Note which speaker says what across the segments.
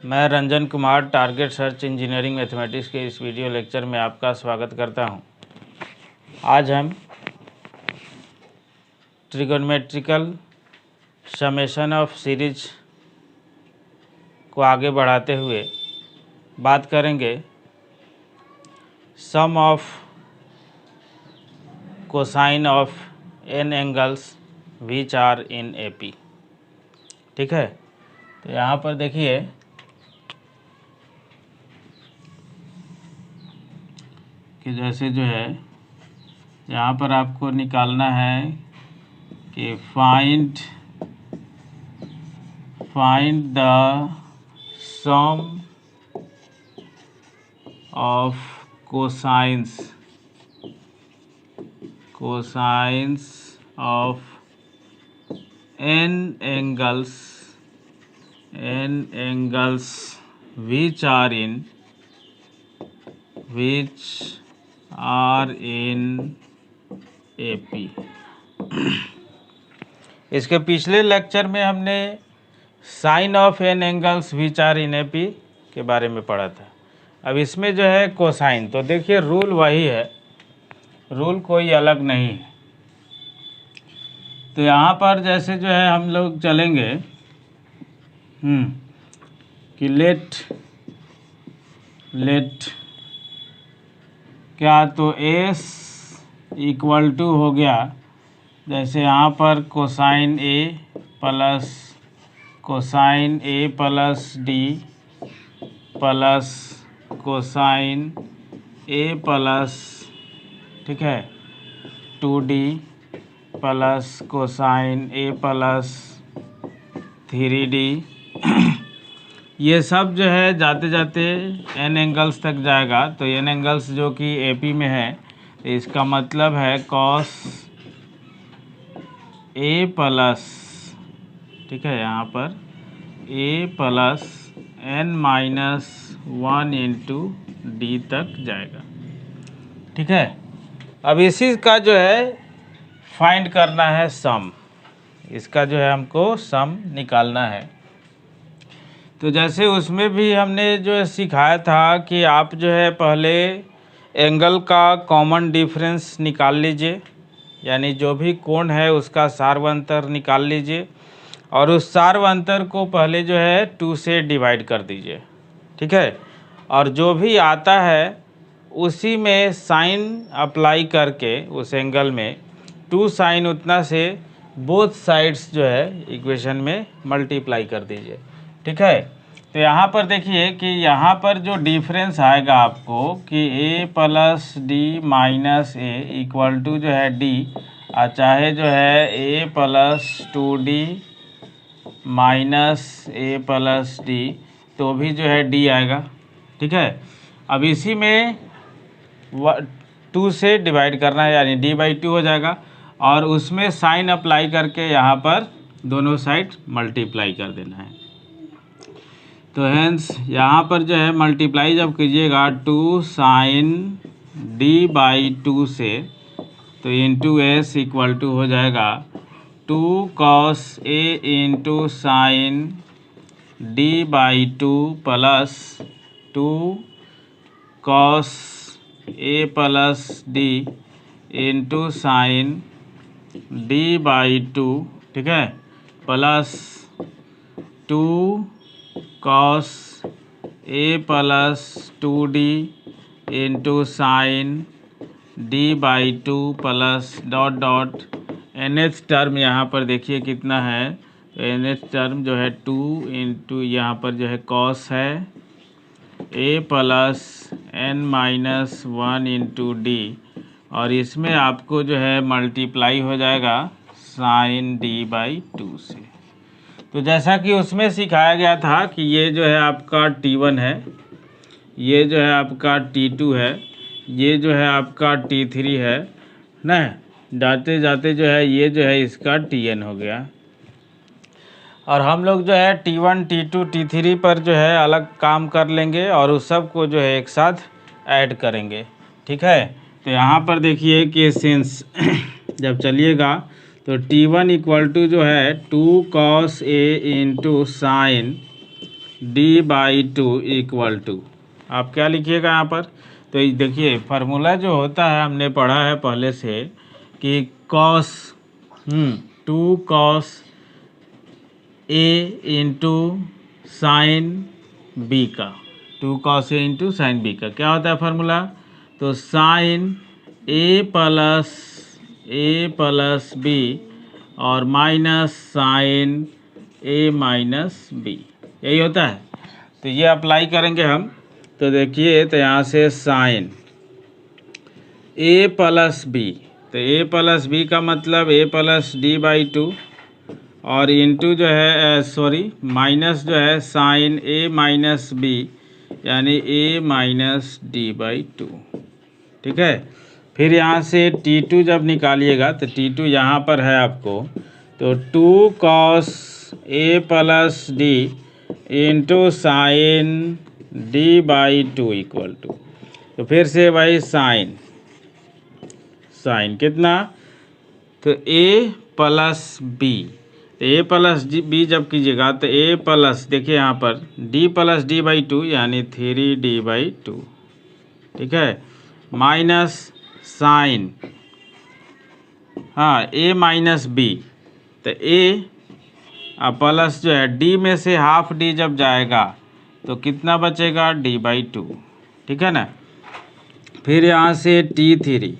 Speaker 1: मैं Ranjan Kumar target search engineering mathematics के इस वीडियो लेक्चर में आपका स्वागत करता हूं। आज हम ट्रिगोनोमेट्रिकल समेशन ऑफ सीरीज को आगे बढ़ाते हुए बात करेंगे sum of cosine of N angles which are in AP. ठीक है, तो यहाँ पर देखिए कि जैसे जो है यहाँ पर आपको निकालना है कि find the sum of cosines of n angles which are in AP। इसके पिछले लेक्चर में हमने sine of n angles which are in AP के बारे में पढ़ा था। अब इसमें जो है कोसाइन, तो देखिए रूल वही है, रूल कोई अलग नहीं है। तो यहाँ पर जैसे जो है हम लोग चलेंगे कि लेट क्या, तो S इक्वल टू हो गया, जैसे यहाँ पर cosine A plus D plus cosine A plus, ठीक है, 2D plus cosine A plus 3D। ये सब जो है जाते जाते n एंगल्स तक जाएगा। तो n एंगल्स जो कि AP में है, तो इसका मतलब है कॉस A प्लस, ठीक है, यहाँ पर A plus n-1 into D तक जाएगा। ठीक है, अब इसी का जो है फाइंड करना है सम, इसका जो है हमको सम निकालना है। तो जैसे उसमें भी हमने जो सिखाया था कि आप जो है पहले एंगल का कॉमन डिफरेंस निकाल लीजिए, यानी जो भी कोण है उसका सार्वंतर निकाल लीजिए और उस सार्वंतर को पहले जो है 2 से डिवाइड कर दीजिए। ठीक है, और जो भी आता है उसी में साइन अप्लाई करके उस एंगल में 2 साइन उतना से बोथ साइड्स जो है इक्वेशन में मल्टीप्लाई कर दीजिए। ठीक है, तो यहाँ पर देखिए कि यहाँ पर जो डिफरेंस आएगा आपको कि A plus D minus A equal to जो है D, और चाहे जो है A plus 2D minus A plus D, तो भी जो है D आएगा। ठीक है, अब इसी में 2 से डिवाइड करना है, यानी D/2 हो जाएगा और उसमें साइन अप्लाई करके यहाँ पर दोनों साइड मल्टीप्लाई कर देना है। तो हेंस यहाँ पर जो है मल्टीप्लाई जब कीजिएगा 2 साइन D/2 से, तो इंटू S इक्वल टू हो जाएगा 2 cos A into sine D/2 plus 2 cos A plus D into sine D/2, ठीक है, plus 2 cos A plus 2D into sine D/2 plus dot dot nth term यहाँ पर देखिए कितना है, nth टर्म जो है 2 इंटू यहाँ पर जो है cos है A plus n-1 into D, और इसमें आपको जो है मल्टीप्लाई हो जाएगा साइन D/2 से। तो जैसा कि उसमें सिखाया गया था कि ये जो है आपका T1 है, ये जो है आपका T2 है, ये जो है आपका T3 है ना, जाते जाते जो है ये जो है इसका Tn हो गया। और हम लोग जो है T1 T2 T3 पर जो है अलग काम कर लेंगे और उस सब को जो है एक साथ ऐड करेंगे। ठीक है, तो यहाँ पर देखिए कि सिंस जब चलिएगा तो T1 इक्वल टू जो है 2 cos A into sine d/2 equal to, आप क्या लिखिएगा यहाँ पर? तो देखिए फार्मूला जो होता है हमने पढ़ा है पहले से कि cos 2 cos A into sine B का, 2 cos A into sine B का क्या होता है फार्मूला? तो साइन ए प्लस बी और minus sine A minus B, यही होता है। तो ये अप्लाई करेंगे हम। तो देखिए तो यहाँ से साइन ए प्लस बी, तो ए प्लस बी का मतलब ए प्लस d/2 और इंटू जो है सॉरी माइनस जो है साइन ए माइनस बी यानी ए माइनस d/2, ठीक है। फिर यहाँ से T2 जब निकालिएगा तो T2 यहाँ पर है आपको, तो 2 cos A plus D into sine d/2 equal to, तो फिर से वही साइन कितना, तो a plus B, A plus B जब कीजिएगा तो a प्लस, देखिए यहाँ पर d प्लस d/2 यानी 3d/2, ठीक है, minus sine a minus B, तो a प्लस जो है d में से हाफ d जब जाएगा तो कितना बचेगा d/2, ठीक है ना। फिर यहाँ से T3,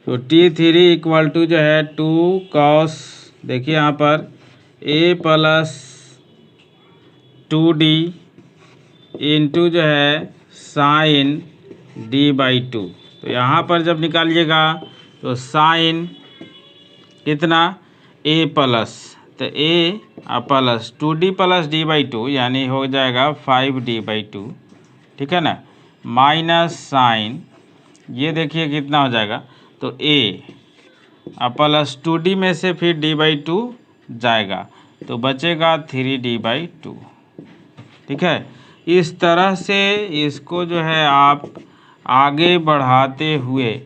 Speaker 1: तो T3 इक्वल टू जो है 2 कॉस, देखिए यहाँ पर a प्लस 2d इंटू जो है साइन d/2, तो यहाँ पर जब निकालिएगा तो साइन कितना a प्लस, तो a plus 2d plus d/2 यानी हो जाएगा 5d/2, ठीक है ना, माइनस साइन, ये देखिए कितना हो जाएगा, तो a प्लस 2d में से फिर d/2 जाएगा तो बचेगा 3d/2, ठीक है। इस तरह से इसको जो है आप आगे बढ़ाते हुए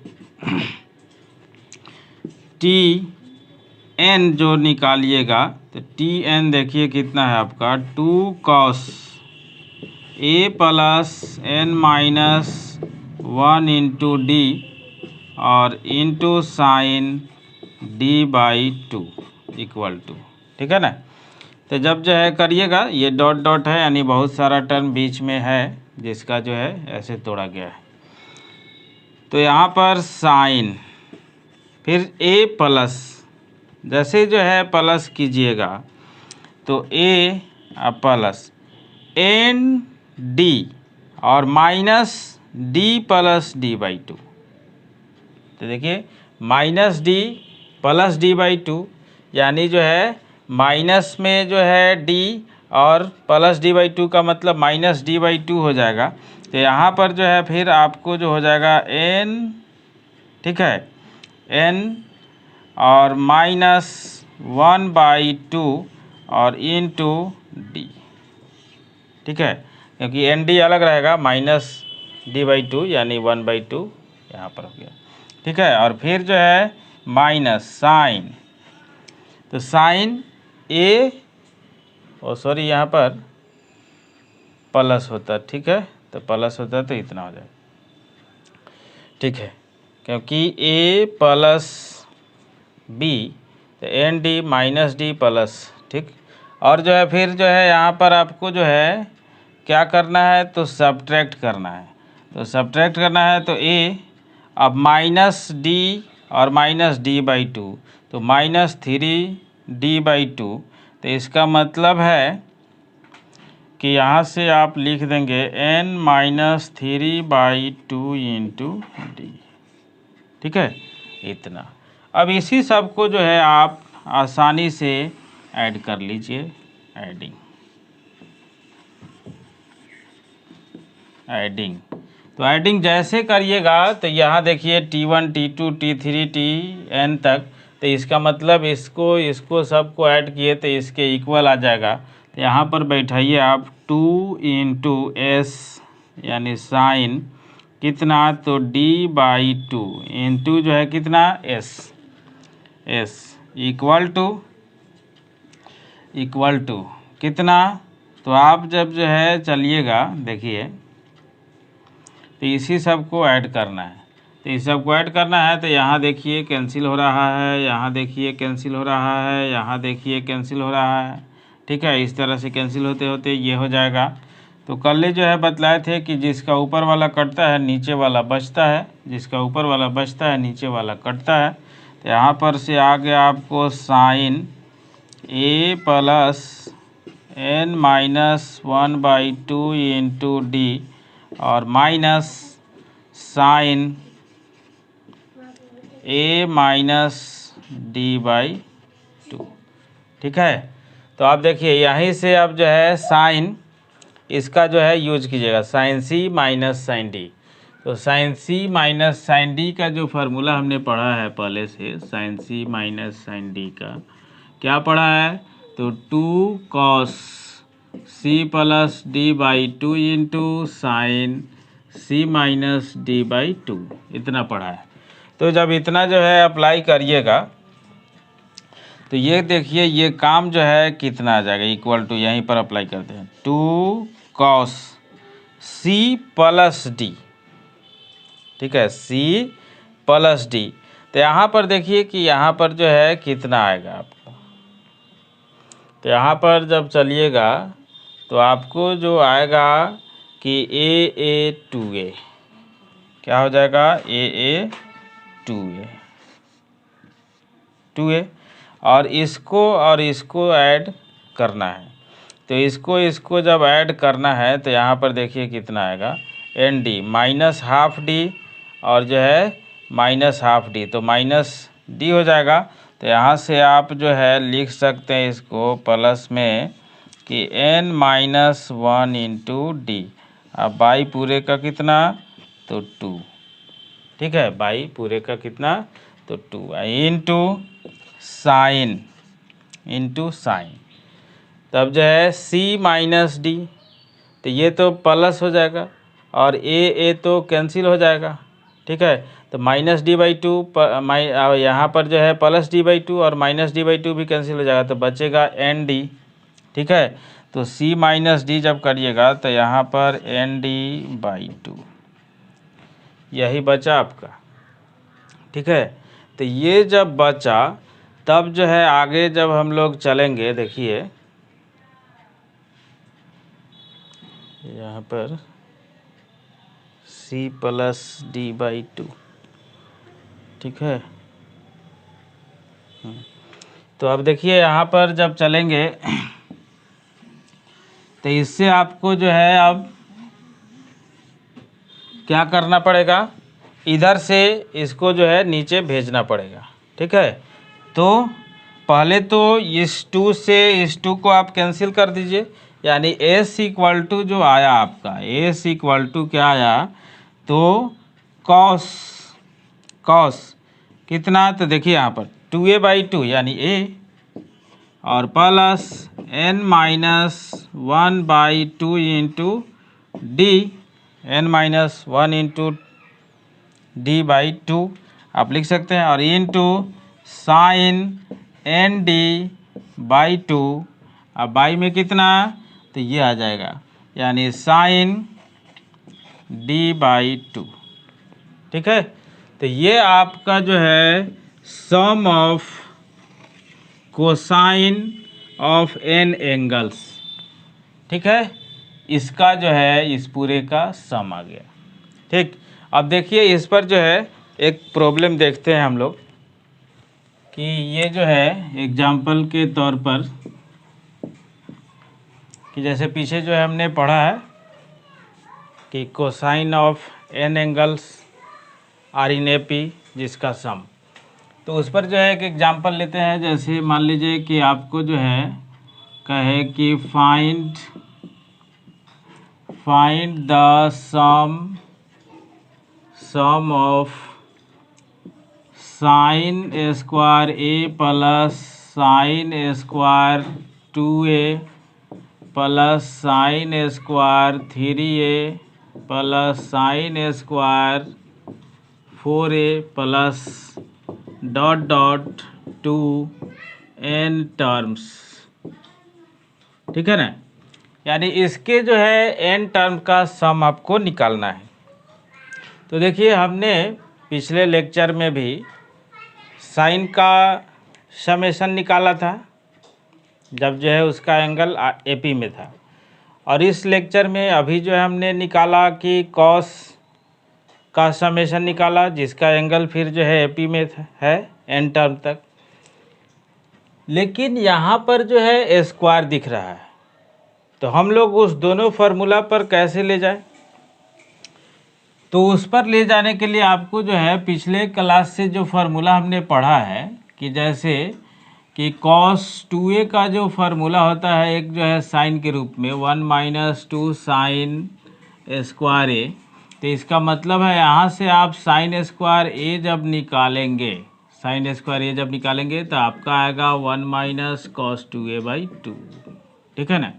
Speaker 1: Tn जो निकालिएगा तो Tn देखिए कितना है आपका 2 cos A plus n minus 1 into D और into sine d/2 equal to, ठीक है ना। तो जब जो है करिएगा, ये डॉट डॉट है यानी बहुत सारा टर्म बीच में है जिसका जो है ऐसे तोड़ा गया है। तो यहाँ पर साइन, फिर a प्लस, जैसे जो है प्लस कीजिएगा तो a प्लस एन डी और माइनस d प्लस d/2, तो देखिए माइनस d प्लस d/2 यानी जो है माइनस में जो है d और प्लस d/2 का मतलब माइनस d/2 हो जाएगा। तो यहाँ पर जो है फिर आपको जो हो जाएगा n, ठीक है, n और माइनस 1/2 और इंटू d, ठीक है, क्योंकि एन डी अलग रहेगा, माइनस d/2 यानी 1/2 यहाँ पर हो गया, ठीक है। और फिर जो है माइनस साइन, तो साइन ए सॉरी यहाँ पर प्लस होता, ठीक है, तो प्लस होता तो इतना हो जाए, ठीक है, क्योंकि a प्लस बी तो n D minus D plus, ठीक। और जो है फिर जो है यहाँ पर आपको जो है क्या करना है, तो सब्ट्रैक्ट करना है, तो सब्ट्रैक्ट करना है तो a अब माइनस डी और माइनस d/2 तो माइनस 3d/2, तो इसका मतलब है कि यहाँ से आप लिख देंगे n माइनस 3/2 इंटू डी, ठीक है, इतना। अब इसी सब को जो है आप आसानी से ऐड कर लीजिए, एडिंग तो एडिंग जैसे करिएगा तो यहाँ देखिए T1 T2 T3 Tn तक, तो इसका मतलब इसको सबको ऐड किए तो इसके इक्वल आ जाएगा। तो यहाँ पर बैठाइए आप 2 इंटू एस यानी साइन कितना, तो d/2 इंटू जो है कितना एस इक्वल टू कितना, तो आप जब जो है चलिएगा देखिए, तो इसी सब को ऐड करना है। तो इस सब को ऐड करना है तो यहाँ देखिए कैंसिल हो रहा है, यहाँ देखिए कैंसिल हो रहा है, यहाँ देखिए कैंसिल हो रहा है। ठीक है, इस तरह से कैंसिल होते होते ये हो जाएगा। तो कल जो है बतलाए थे कि जिसका ऊपर वाला कटता है नीचे वाला बचता है, जिसका ऊपर वाला बचता है नीचे वाला कटता है। तो यहाँ पर से आ गया आपको sine a plus n-1/2 into D और minus sine a minus d/2। ठीक है, तो आप देखिए यहीं से अब जो है साइन इसका जो है यूज कीजिएगा, sine C minus sine D. तो sine C minus sine D का जो फार्मूला हमने पढ़ा है पहले से, sine C minus sine D का क्या पढ़ा है, तो 2 cos C plus d/2 into sine C minus d/2, इतना पढ़ा है। तो जब इतना जो है अप्लाई करिएगा तो ये देखिए ये काम जो है कितना आ जाएगा, इक्वल टू यहीं पर अप्लाई करते हैं 2 cos सी प्लस डी। ठीक है, सी प्लस डी। तो यहाँ पर देखिए कि यहाँ पर जो है कितना आएगा आपको। तो यहाँ पर जब चलिएगा तो आपको जो आएगा कि AA2A क्या हो जाएगा, AA2A और इसको ऐड करना है। तो इसको जब ऐड करना है तो यहाँ पर देखिए कितना आएगा, ND माइनस हाफ डी और जो है माइनस हाफ डी, तो माइनस डी हो जाएगा। तो यहाँ से आप जो है लिख सकते हैं इसको प्लस में कि n-1 इंटू डी, अब बाई पूरे का कितना, तो 2। ठीक है, बाई पूरे का कितना, तो 2 इंटू साइन तब जो है सी माइनस डी, तो ये तो प्लस हो जाएगा और ए तो कैंसिल हो जाएगा। ठीक है, तो माइनस d/2 यहाँ पर जो है प्लस d/2 और माइनस d/2 भी कैंसिल हो जाएगा, तो बचेगा ND। ठीक है, तो c माइनस डी जब करिएगा तो यहाँ पर ND/2 यही बचा आपका। ठीक है, तो ये जब बचा तब जो है आगे जब हम लोग चलेंगे, देखिए यहाँ पर c प्लस d/2। ठीक है, तो अब देखिए यहाँ पर जब चलेंगे तो इससे आपको जो है अब क्या करना पड़ेगा, इधर से इसको जो है नीचे भेजना पड़ेगा। ठीक है, तो पहले तो इस 2 से इस 2 को आप कैंसिल कर दीजिए, यानी s इक्वल टू जो आया आपका, s इक्वल टू क्या आया, तो कॉस कितना, तो देखिए यहाँ पर 2a/2 यानी a और plus n-1/2 into D, n-1 into d/2 आप लिख सकते हैं, और इंटू साइन ND/2, अब बाई में कितना, तो ये आ जाएगा यानी साइन D/2। ठीक है, तो ये आपका जो है sum of cosine of n angles. ठीक है, इसका जो है इस पूरे का सम आ गया। ठीक, अब देखिए इस पर जो है एक प्रॉब्लम देखते हैं हम लोग कि ये जो है एग्जाम्पल के तौर पर कि जैसे पीछे जो है हमने पढ़ा है कि cosine of n angles are in AP जिसका सम, तो उस पर जो है एक एग्जाम्पल लेते हैं। जैसे मान लीजिए कि आपको जो है कहे कि find the sum of sine square A plus sine square 2A plus sine square 3A plus sine square 4A plus dot dot 2n terms. ठीक है ना, यानी इसके जो है एन टर्म का सम आपको निकालना है। तो देखिए हमने पिछले लेक्चर में भी साइन का समेशन निकाला था जब जो है उसका एंगल एपी में था, और इस लेक्चर में अभी जो है हमने निकाला कि कॉस का समेशन निकाला जिसका एंगल फिर जो है एपी में है एन टर्म तक। लेकिन यहाँ पर जो है स्क्वायर दिख रहा है, तो हम लोग उस दोनों फार्मूला पर कैसे ले जाएं? तो उस पर ले जाने के लिए आपको जो है पिछले क्लास से जो फार्मूला हमने पढ़ा है कि जैसे कि cos 2a का जो फार्मूला होता है एक जो है साइन के रूप में 1 - 2 साइन स्क्वायर ए, तो इसका मतलब है यहाँ से आप साइन स्क्वायर ए जब निकालेंगे, साइन स्क्वायर ए जब निकालेंगे तो आपका आएगा 1 - cos 2a/2, ठीक है ना।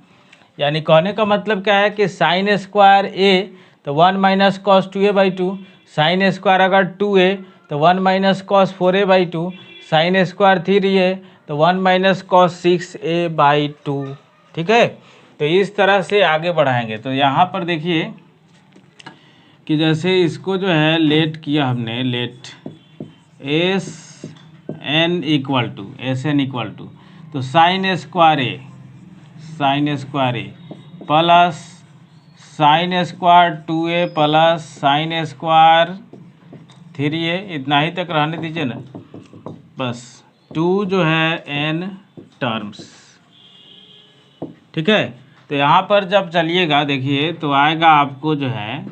Speaker 1: यानी कहने का मतलब क्या है कि साइन स्क्वायर ए तो 1 - cos 2a/2, साइन स्क्वायर अगर 2a तो 1 - cos 4a/2, sign square 3a तो 1 - cos 6a/2, ठीक है। तो इस तरह से आगे बढ़ाएंगे। तो यहाँ पर देखिए कि जैसे इसको जो है लेट किया हमने, let S N equal to तो sine square A plus sine square 2a plus sine square 3a, इतना ही तक रहने दीजिए ना, बस 2 जो है n टर्म्स, ठीक है। तो यहाँ पर जब चलिएगा देखिए तो आएगा आपको जो है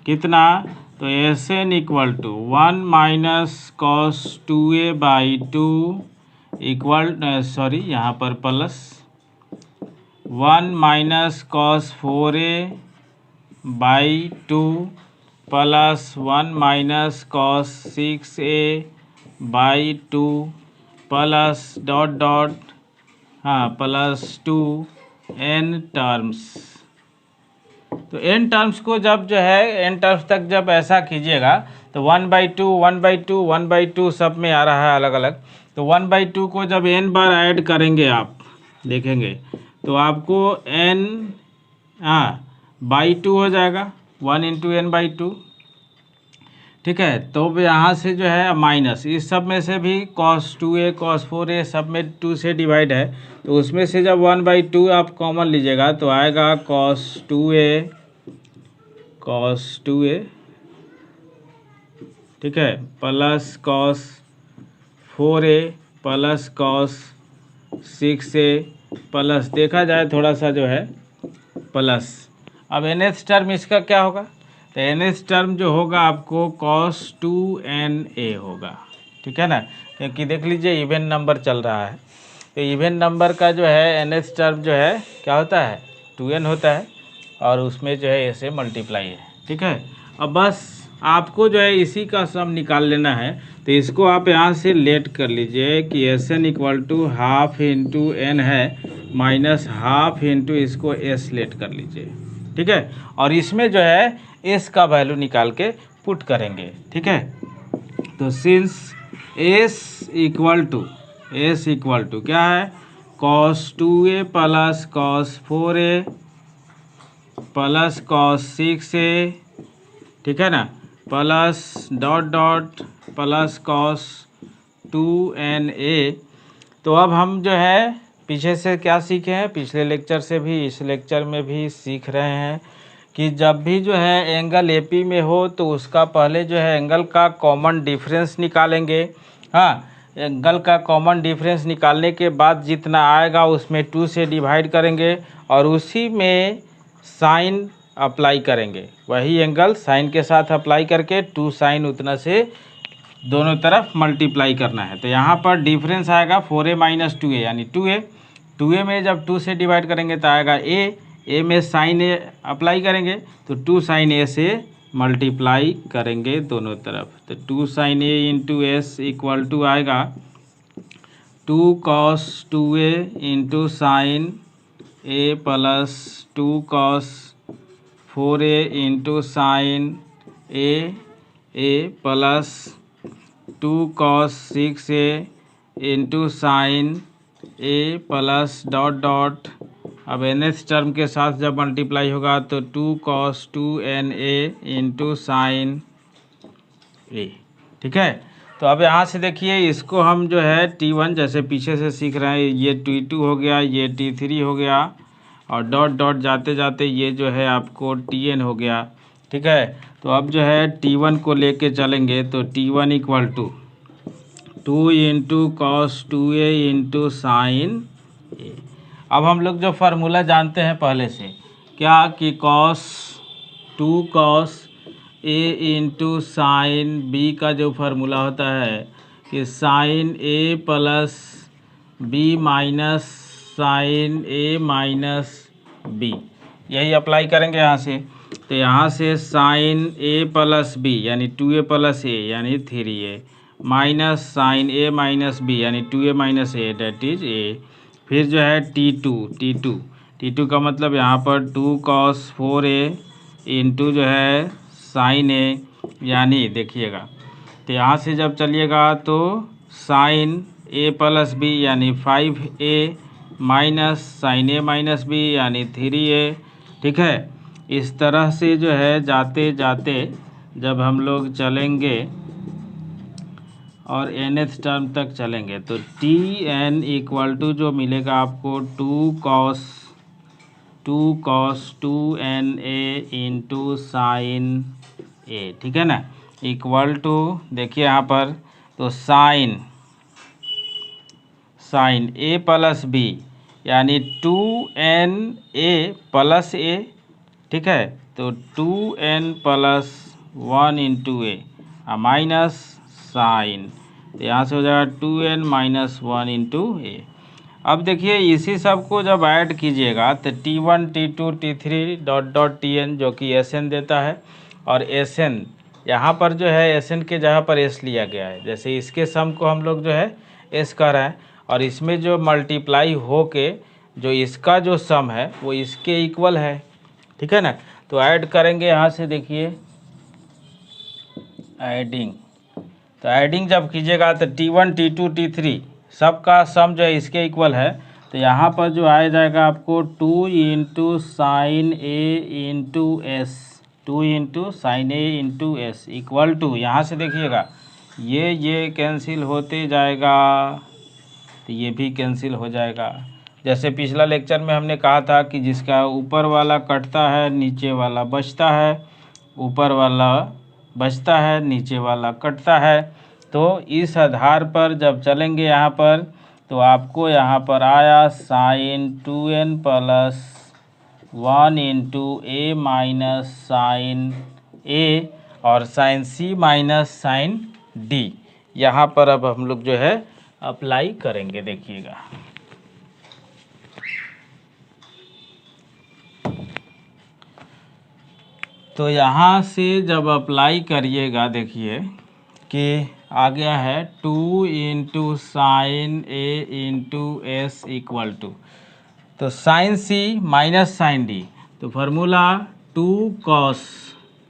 Speaker 1: कितना, तो S N equal to 1 - cos 2a/2 इक्वल यहाँ पर plus 1 - cos 4a/2 plus 1 - cos 6a/2 plus dot dot plus 2 n terms. तो n टर्म्स को जब जो है n टर्म्स तक जब ऐसा कीजिएगा तो 1/2 1/2 1/2 सब में आ रहा है अलग अलग। तो 1/2 को जब n बार ऐड करेंगे आप देखेंगे तो आपको n /2 हो जाएगा, 1 × n/2, ठीक है। तो यहाँ से जो है माइनस, इस सब में से भी cos 2a cos 4a सब में 2 से डिवाइड है, तो उसमें से जब 1/2 आप कॉमन लीजिएगा तो आएगा cos 2a, ठीक है, plus cos 4a plus cos 6a plus, देखा जाए थोड़ा सा जो है प्लस। अब nth टर्म इसका क्या होगा, तो nth टर्म जो होगा आपको cos 2na होगा, ठीक है ना, क्योंकि देख लीजिए इवन नंबर चल रहा है। तो इवन नंबर का जो है nth टर्म जो है क्या होता है 2n होता है, और उसमें जो है ऐसे मल्टीप्लाई है, ठीक है। अब बस आपको जो है इसी का सम निकाल लेना है। तो इसको आप यहाँ से लेट कर लीजिए कि S N equal to half into n है माइनस हाफ इंटू इसको एस लेट कर लीजिए, ठीक है। और इसमें जो है एस का वैल्यू निकाल के पुट करेंगे, ठीक है। तो सिंस एस इक्वल टू क्या है, cos 2a plus cos 4a plus cos 6a, ठीक है ना, plus dot dot plus cos 2na। तो अब हम जो है पीछे से क्या सीखे हैं, पिछले लेक्चर से भी इस लेक्चर में भी सीख रहे हैं कि जब भी जो है एंगल एपी में हो तो उसका पहले जो है एंगल का कॉमन डिफरेंस निकालेंगे। एंगल का कॉमन डिफरेंस निकालने के बाद जितना आएगा उसमें 2 से डिवाइड करेंगे और उसी में साइन अप्लाई करेंगे, वही एंगल साइन के साथ अप्लाई करके 2 साइन उतना से दोनों तरफ मल्टीप्लाई करना है। तो यहाँ पर डिफरेंस आएगा 4a - 2a यानी 2a में जब 2 से डिवाइड करेंगे तो आएगा a में साइन ए अप्लाई करेंगे तो 2 साइन ए से मल्टीप्लाई करेंगे दोनों तरफ। तो 2 sine A into S equal to आएगा 2 cos 2a into sine A plus 2 cos 4a into sine A plus 2 cos 6a into sine A plus dot dot अब nth टर्म के साथ जब मल्टीप्लाई होगा तो 2 cos 2na into sine A. ठीक है, तो अब यहाँ से देखिए इसको हम जो है T1 जैसे पीछे से सीख रहे हैं, ये T2 हो गया, ये T3 हो गया, और डॉट डॉट जाते जाते ये जो है आपको Tn हो गया। ठीक है, तो अब जो है T1 को लेके चलेंगे तो T1 equal to 2 into cos 2a into sine A. अब हम लोग जो फार्मूला जानते हैं पहले से, क्या कि two cos A into sine B का जो फार्मूला होता है कि sine A plus B minus sine A minus B, यही अप्लाई करेंगे यहाँ से। तो यहाँ से साइन ए प्लस बी यानी 2a प्लस ए यानी 3a minus sine A minus B यानी 2a minus A that is A. फिर जो है T2 का मतलब यहाँ पर 2 cos 4a इंटू जो है साइन ए, यानी देखिएगा तो यहाँ से जब चलिएगा तो साइन ए प्लस बी यानी 5a minus sine A minus B यानी 3a। ठीक है, इस तरह से जो है जाते जाते जब हम लोग चलेंगे और nth टर्म तक चलेंगे तो Tn इक्वल टू जो मिलेगा आपको 2 cos 2na into sine A. ठीक है ना, इक्वल टू देखिए यहाँ पर तो साइन ए प्लस बी यानी 2na प्लस ए। ठीक है, तो 2n प्लस 1 इंटू ए माइनस साइन, तो यहाँ से हो जाएगा 2n माइनस 1 इंटू ए। अब देखिए इसी सब को जब ऐड कीजिएगा तो T1 T2 T3 dot dot Tn जो कि Sn देता है, और Sn यहाँ पर जो है Sn के जगह पर S लिया गया है। जैसे इसके सम को हम लोग जो है S कर रहे हैं, और इसमें जो मल्टीप्लाई हो के जो इसका जो सम है वो इसके इक्वल है। ठीक है ना, तो ऐड करेंगे यहाँ से, देखिए एडिंग जब कीजिएगा तो T1 T2 T3 सबका सम जो है इसके इक्वल है। तो यहाँ पर जो आ जाएगा आपको 2 into sine A into S, 2 into sine A into S equal to, यहाँ से देखिएगा ये कैंसिल होते जाएगा, तो ये भी कैंसिल हो जाएगा। जैसे पिछला लेक्चर में हमने कहा था कि जिसका ऊपर वाला कटता है नीचे वाला बचता है, ऊपर वाला बचता है नीचे वाला कटता है। तो इस आधार पर जब चलेंगे यहाँ पर तो आपको यहाँ पर आया साइन 2n प्लस 1 इंटू ए माइनस साइन ए और sign C minus sine D. यहाँ पर अब हम लोग जो है अप्लाई करेंगे, देखिएगा तो यहाँ से जब अप्लाई करिएगा देखिए कि आ गया है 2 into sine A into S equal to, तो sine C minus sine D, तो फार्मूला 2 कॉस,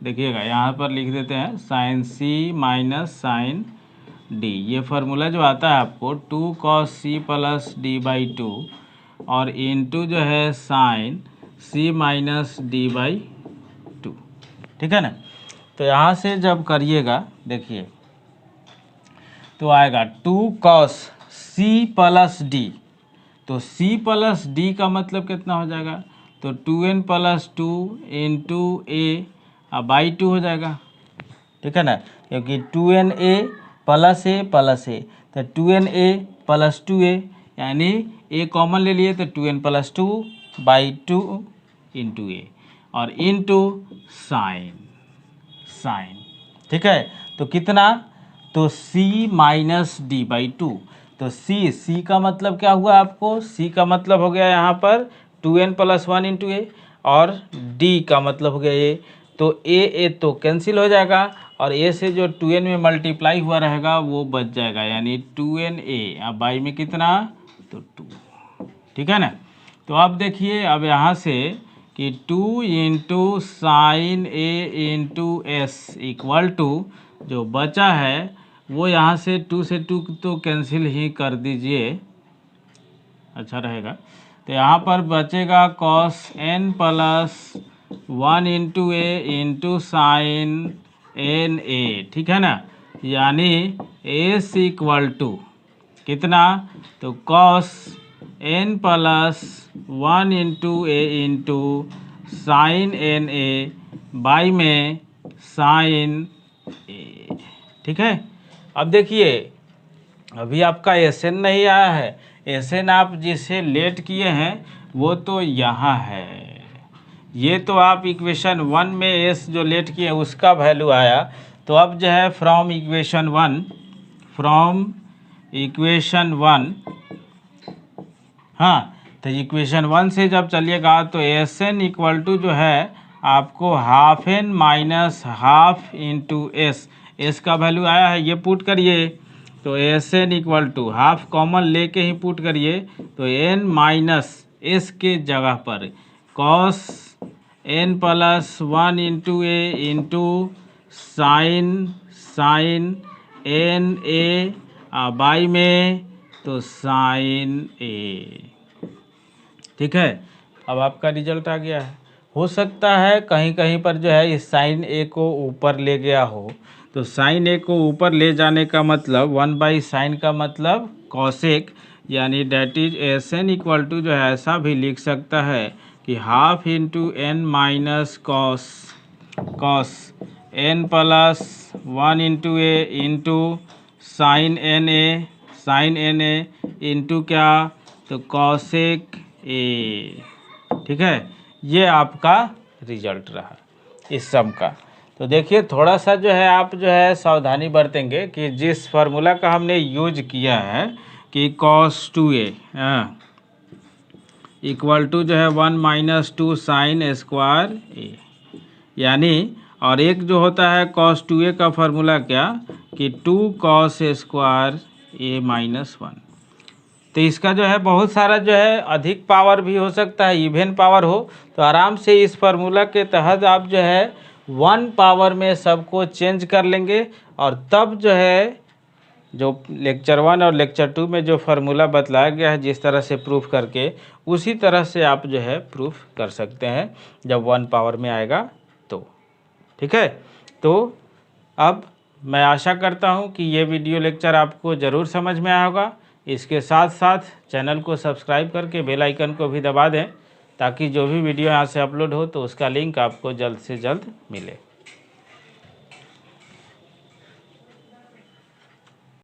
Speaker 1: देखिएगा यहाँ पर लिख देते हैं sine C minus sine D. ये फार्मूला जो आता है आपको 2 cos C plus D by 2 और इंटू जो है sine C minus D by 2। ठीक है ना, तो यहाँ से जब करिएगा देखिए तो आएगा 2 cos c प्लस डी, तो c प्लस डी का मतलब कितना हो जाएगा, तो 2n plus 2 into A by 2 हो जाएगा। ठीक है ना, क्योंकि 2na प्लस ए तो 2na प्लस 2a यानी a कॉमन ले लिए तो 2n प्लस 2 बाई 2 इंटू ए और इंटू साइन। ठीक है, तो कितना, तो c माइनस डी बाई 2, तो c का मतलब क्या हुआ आपको, c का मतलब हो गया यहाँ पर 2n प्लस 1 इंटू ए और d का मतलब हो गया ए, तो ए तो कैंसिल हो जाएगा और a से जो 2n में मल्टीप्लाई हुआ रहेगा वो बच जाएगा, यानी 2na अब बाई में कितना, तो 2। ठीक है ना, तो अब देखिए अब यहाँ से कि 2 into sine A into S equal to जो बचा है वो यहाँ से 2 से 2 तो कैंसिल ही कर दीजिए, अच्छा रहेगा। तो यहाँ पर बचेगा cos n plus 1 into A into sine n A, ठीक है ना। यानी एस इक्वल टू कितना, तो cos n plus 1 into A into sine n A by में साइन ए, ठीक है। अब देखिए अभी आपका एस एन नहीं आया है, एस एन आप जिसे लेट किए हैं वो तो यहाँ है, ये तो आप इक्वेशन 1 में एस जो लेट किए उसका वैल्यू आया। तो अब जो है फ्रॉम इक्वेशन 1, हाँ, तो इक्वेशन 1 से जब चलिएगा तो एस एन इक्वल टू जो है आपको half n minus half into S, S का वैल्यू आया है, ये पुट करिए। तो S N equal to half common लेके ही पुट करिए, तो एन माइनस एस के जगह पर cos n plus 1 into A into sine n A by में तो साइन ए, ठीक है। अब आपका रिजल्ट आ गया है। हो सकता है कहीं कहीं पर जो है इस साइन ए को ऊपर ले गया हो, तो साइन ए को ऊपर ले जाने का मतलब 1/sin का मतलब कॉसेक, यानी that is S N equal to जो है ऐसा भी लिख सकता है कि half into n minus cos n plus 1 into A into sine n A into क्या, तो कॉसेक ए, ठीक है। ये आपका रिजल्ट रहा इस सम का। तो देखिए थोड़ा सा जो है आप जो है सावधानी बरतेंगे कि जिस फार्मूला का हमने यूज किया है कि cos 2a इक्वल टू जो है 1 माइनस 2 साइन स्क्वायर ए, यानी और एक जो होता है cos 2a का फार्मूला क्या कि 2 cos स्क्वायर ए माइनस 1। तो इसका जो है बहुत सारा जो है अधिक पावर भी हो सकता है, इवन पावर हो, तो आराम से इस फार्मूला के तहत आप जो है 1 पावर में सबको चेंज कर लेंगे, और तब जो है जो लेक्चर 1 और लेक्चर 2 में जो फार्मूला बतलाया गया है जिस तरह से प्रूफ करके, उसी तरह से आप जो है प्रूफ कर सकते हैं जब 1 पावर में आएगा तो, ठीक है। तो अब मैं आशा करता हूं कि ये वीडियो लेक्चर आपको ज़रूर समझ में आया होगा। इसके साथ साथ चैनल को सब्सक्राइब करके बेल आइकन को भी दबा दें, ताकि जो भी वीडियो यहाँ से अपलोड हो तो उसका लिंक आपको जल्द से जल्द मिले।